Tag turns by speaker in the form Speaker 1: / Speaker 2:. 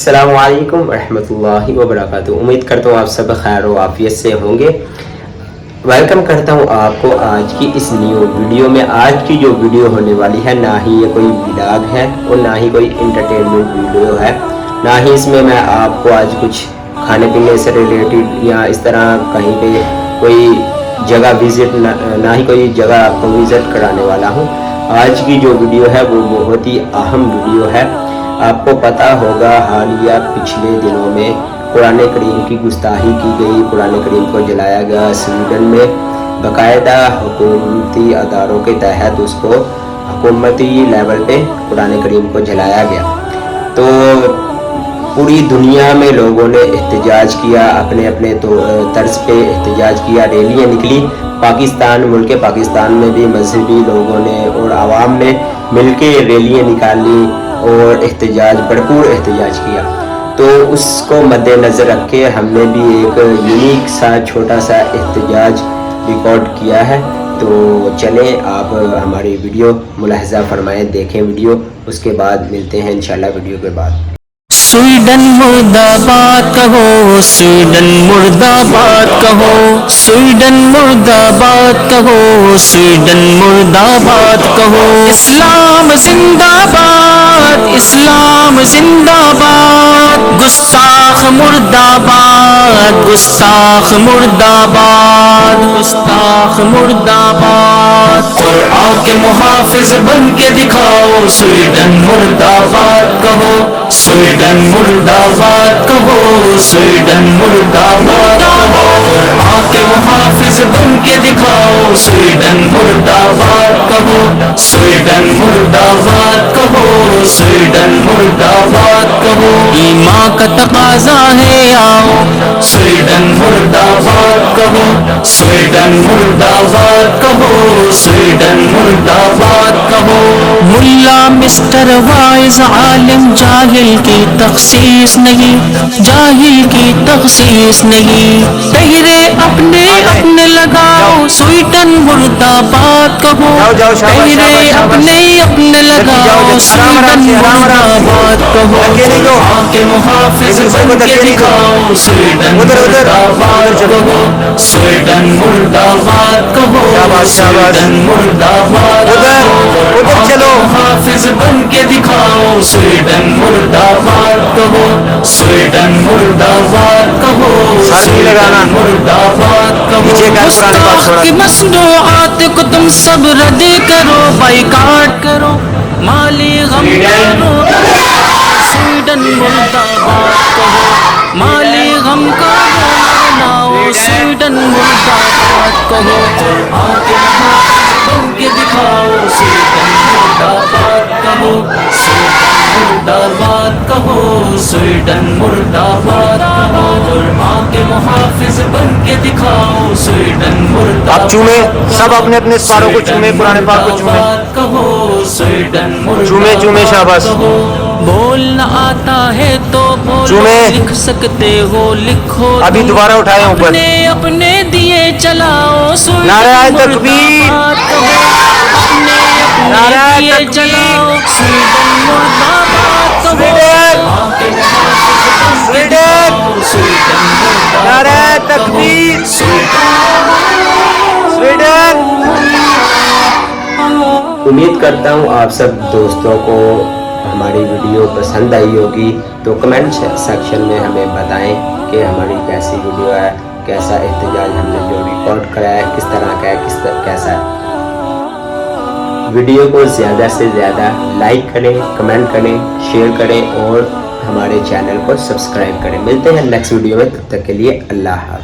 Speaker 1: السلام علیکم ورحمۃ اللہ وبرکاتہ۔ امید کرتا ہوں آپ سب خیر و عافیت سے ہوں گے۔ ویلکم کرتا ہوں آپ کو آج کی اس نیو ویڈیو میں۔ آج کی جو ویڈیو ہونے والی ہے، نہ ہی یہ کوئی ولاگ ہے اور نہ ہی کوئی انٹرٹینمنٹ ویڈیو ہے، نہ ہی اس میں آپ کو آج کچھ کھانے پینے سے ریلیٹڈ یا اس طرح کہیں پہ کوئی جگہ وزٹ، نہ ہی کوئی جگہ آپ کو وزٹ کرانے والا ہوں۔ آج کی جو ویڈیو ہے وہ بہت ہی اہم ویڈیو ہے۔ آپ کو پتہ ہوگا حالیہ پچھلے دنوں میں قرآن کریم کی گستاخی کی گئی، قرآن کریم کو جلایا گیا سویڈن میں۔ باقاعدہ حکومتی اداروں کے تحت اس کو حکومتی لیول پہ قرآن کریم کو جلایا گیا، تو پوری دنیا میں لوگوں نے احتجاج کیا، اپنے اپنے طرز پہ احتجاج کیا، ریلیاں نکلی۔ ملک پاکستان میں بھی مذہبی لوگوں نے اور عوام نے مل کے ریلیاں نکالی اور بھرپور احتجاج کیا۔ تو اس کو مد نظر رکھ کے ہم نے بھی ایک یونیک سا چھوٹا سا احتجاج ریکارڈ کیا ہے۔ تو چلیں آپ ہماری ویڈیو ملاحظہ فرمائیں، دیکھیں ویڈیو، اس کے بعد ملتے ہیں انشاءاللہ ویڈیو کے بعد۔
Speaker 2: سویڈن مرد آباد کہو، سویڈن مرد آباد کہو، سویڈن مرد آباد کہو، سویڈن مرد آباد کہو۔ اسلام زندہ باد، اسلام زندہ باد، گستاخ مرد آباد، گستاخ مرد آباد، گستاخ مرد آباد۔ قرآن کے محافظ بن کے دکھاؤ، سویڈن مرد آباد کہو، سویڈن مرد آباد کہو، سویڈن مرد آباد کہو۔ قرآن کے محافظ بن کے دکھاؤ، سویڈن مرد آباد کہو، سویڈن مرد آباد کہو، سویڈن مرد آباد کہو۔ ایمان کا تقاضا ہے آؤ، سویڈن مرد آباد کہو، سویڈن مرد آباد کہو، سویڈن مرد آباد کہو۔ ملا مسٹر وائز عالم جاہل کی تخصیص نہیں، جاہل کی تخصیص نہیں۔ پہرے اپنے اپنے لگاؤ، سویڈن مرد آباد کہو، پہرے اپنے اپنے لگاؤ، سویڈن مرد آباد کہو۔ قرآن کے محافظ بن کے دکھاؤ، سویڈن مرد آباد کہو، سویڈن مرد آباد کہو، سویڈن مرد آباد کہو۔ قرآن کے محافظ بن کے دکھاؤ، سویڈن مرد آباد کہو، سویڈن مرد آباد کہو، سویڈن مرد آباد کہو۔ گستاخ کی مصنوعات کو تم سب رد کرو، بائیکاٹ کرو، مالی غم کرو، سویڈن مرد آباد کہو، مالی غم کا بناؤ، سویڈن مرد آباد کہو۔ قرآن کے محافظ بن کے دکھاؤ، سویڈن مرد آباد کہو، سویڈن مرد آباد کہو، سویڈن مرد آباد کہو۔ قرآن کے محافظ بن کے دکھاؤ، سویڈن مرد آباد۔
Speaker 3: آپ چومے، سب اپنے اپنے سپاروں کو چومے، قرآن پاک کو چومے، چومے چومے، شاباش۔
Speaker 2: بولنا آتا ہے تو بولو، لکھ سکتے ہو لکھو،
Speaker 3: ابھی دوبارہ اٹھائے اوپر،
Speaker 2: اپنے اپنے دیے چلاؤ،
Speaker 3: نعرہ تکبیر،
Speaker 2: اپنے اپنے دیے چلاؤ، سویڈن مرد آباد کہو،
Speaker 3: سویڈن، نعرہ تکبیر، سویڈن۔
Speaker 1: امید کرتا ہوں آپ سب دوستوں کو ہماری ویڈیو پسند آئی ہوگی، تو کمنٹ سیکشن میں ہمیں بتائیں کہ ہماری کیسی ویڈیو ہے، کیسا احتجاج ہم نے جو ریکارڈ کرا ہے، کس طرح کا ہے، کیسا ہے۔ ویڈیو کو زیادہ سے زیادہ لائک کریں، کمنٹ کریں، شیئر کریں اور ہمارے چینل کو سبسکرائب کریں۔ ملتے ہیں نیکسٹ ویڈیو میں، تب تک کے لیے اللہ حافظ۔